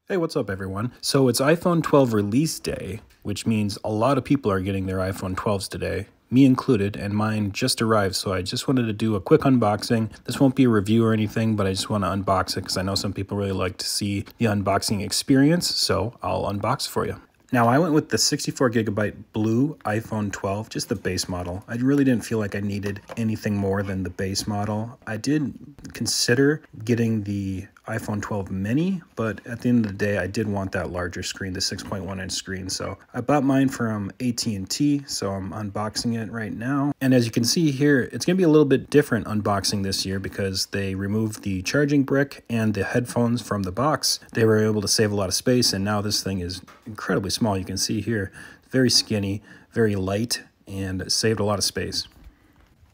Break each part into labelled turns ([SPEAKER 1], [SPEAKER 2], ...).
[SPEAKER 1] Hey, what's up everyone? So it's iPhone 12 release day, which means a lot of people are getting their iPhone 12s today, me included, and mine just arrived, so I just wanted to do a quick unboxing. This won't be a review or anything, but I just want to unbox it because I know some people really like to see the unboxing experience, so I'll unbox for you. Now, I went with the 64GB blue iPhone 12, just the base model. I really didn't feel like I needed anything more than the base model. I did consider getting the iPhone 12 mini, but at the end of the day, I did want that larger screen, the 6.1-inch screen. So I bought mine from AT&T, so I'm unboxing it right now. And as you can see here, it's gonna be a little bit different unboxing this year because they removed the charging brick and the headphones from the box. They were able to save a lot of space, and now this thing is incredibly small. You can see here, very skinny, very light, and saved a lot of space.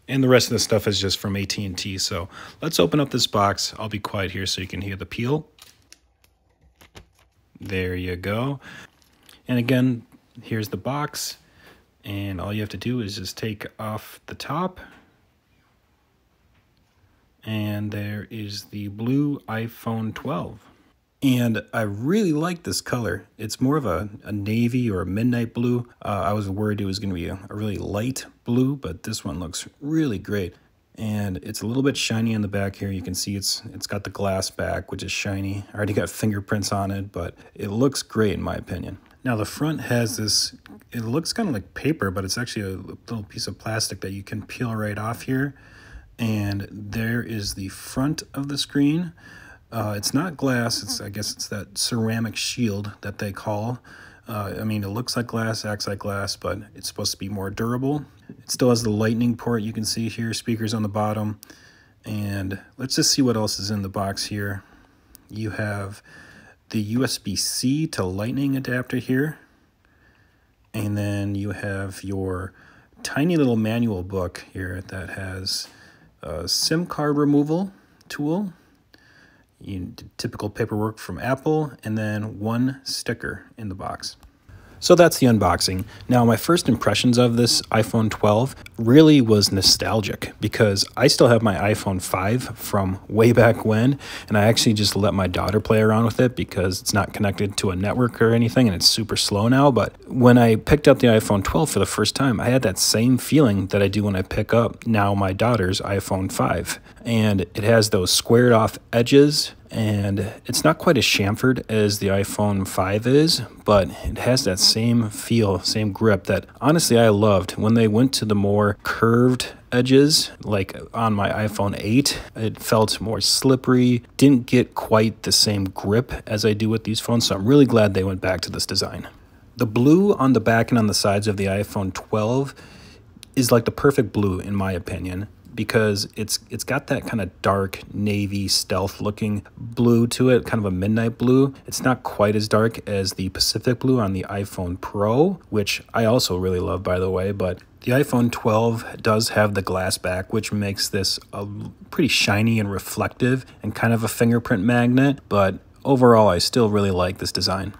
[SPEAKER 1] And the rest of the stuff is just from AT&T. So let's open up this box. I'll be quiet here so you can hear the peel. There you go. And again, here's the box. And all you have to do is just take off the top. And there is the blue iPhone 12. And I really like this color. It's more of a navy or a midnight blue. I was worried it was going to be a really light blue, but this one looks really great. And it's a little bit shiny on the back here. You can see it's got the glass back, which is shiny. I already got fingerprints on it, but it looks great in my opinion. Now the front has this, it looks kind of like paper, but it's actually a little piece of plastic that you can peel right off here. And there is the front of the screen. It's not glass, I guess it's that ceramic shield that they call. I mean, it looks like glass, acts like glass, but it's supposed to be more durable. It still has the lightning port, you can see here, speakers on the bottom. And let's just see what else is in the box here. You have the USB-C to lightning adapter here. And then you have your tiny little manual book here that has a SIM card removal tool. Typical paperwork from Apple, and then one sticker in the box. So that's the unboxing. Now, my first impressions of this iPhone 12 really was nostalgic because I still have my iPhone 5 from way back when, and I actually just let my daughter play around with it because it's not connected to a network or anything, and it's super slow now. But when I picked up the iPhone 12 for the first time, I had that same feeling that I do when I pick up now my daughter's iPhone 5. And it has those squared off edges, and it's not quite as chamfered as the iPhone 5 is, but it has that same feel, same grip that honestly I loved. When they went to the more curved edges, like on my iPhone 8, it felt more slippery, didn't get quite the same grip as I do with these phones, so I'm really glad they went back to this design. The blue on the back and on the sides of the iPhone 12 is like the perfect blue in my opinion, because it's got that kind of dark navy stealth looking blue to it, kind of a midnight blue. It's not quite as dark as the Pacific blue on the iPhone Pro, which I also really love, by the way, but the iPhone 12 does have the glass back, which makes this a pretty shiny and reflective and kind of a fingerprint magnet, but overall I still really like this design.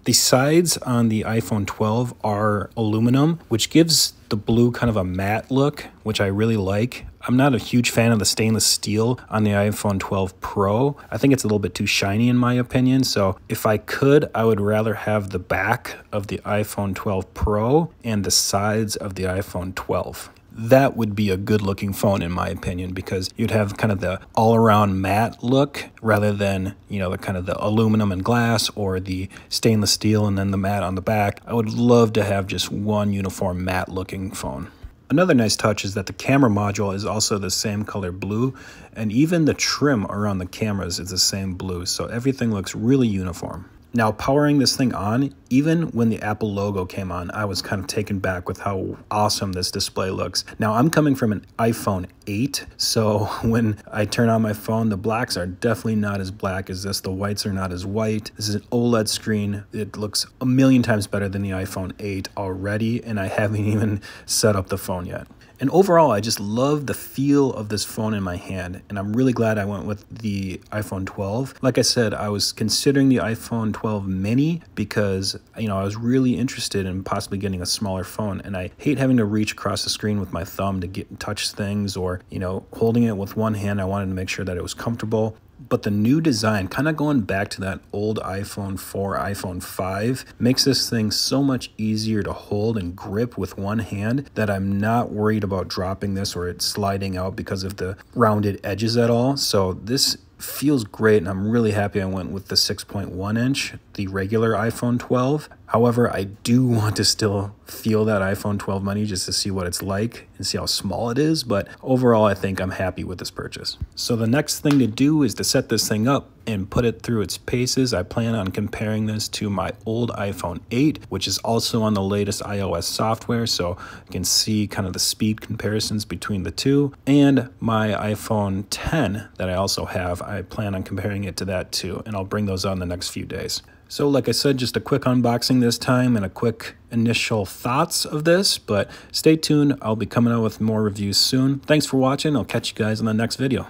[SPEAKER 1] The sides on the iPhone 12 are aluminum, which gives the blue kind of a matte look, which I really like. I'm not a huge fan of the stainless steel on the iPhone 12 Pro. I think it's a little bit too shiny in my opinion, so if I could, I would rather have the back of the iPhone 12 Pro and the sides of the iPhone 12. That would be a good looking phone in my opinion, because you'd have kind of the all-around matte look rather than, you know, the kind of the aluminum and glass or the stainless steel and then the matte on the back. I would love to have just one uniform matte looking phone. Another nice touch is that the camera module is also the same color blue, and even the trim around the cameras is the same blue, so everything looks really uniform. Now, powering this thing on, even when the Apple logo came on, I was kind of taken back with how awesome this display looks. Now, I'm coming from an iPhone 8, so when I turn on my phone, the blacks are definitely not as black as this. The whites are not as white. This is an OLED screen. It looks a million times better than the iPhone 8 already, and I haven't even set up the phone yet. And overall, I just love the feel of this phone in my hand, and I'm really glad I went with the iPhone 12. Like I said, I was considering the iPhone 12 mini because, you know, I was really interested in possibly getting a smaller phone, and I hate having to reach across the screen with my thumb to touch things, or, you know, holding it with one hand. I wanted to make sure that it was comfortable. But the new design, kind of going back to that old iPhone 4, iPhone 5, makes this thing so much easier to hold and grip with one hand that I'm not worried about dropping this or it sliding out because of the rounded edges at all. So this feels great, and I'm really happy I went with the 6.1 inch, the regular iPhone 12. However, I do want to still feel that iPhone 12 money just to see what it's like and see how small it is, but overall I think I'm happy with this purchase. So the next thing to do is to set this thing up and put it through its paces. I plan on comparing this to my old iPhone 8, which is also on the latest iOS software, so you can see kind of the speed comparisons between the two, and my iPhone 10 that I also have. I plan on comparing it to that too, and I'll bring those on the next few days. So like I said, just a quick unboxing this time and a quick initial thoughts of this, but stay tuned. I'll be coming out with more reviews soon. Thanks for watching. I'll catch you guys in the next video.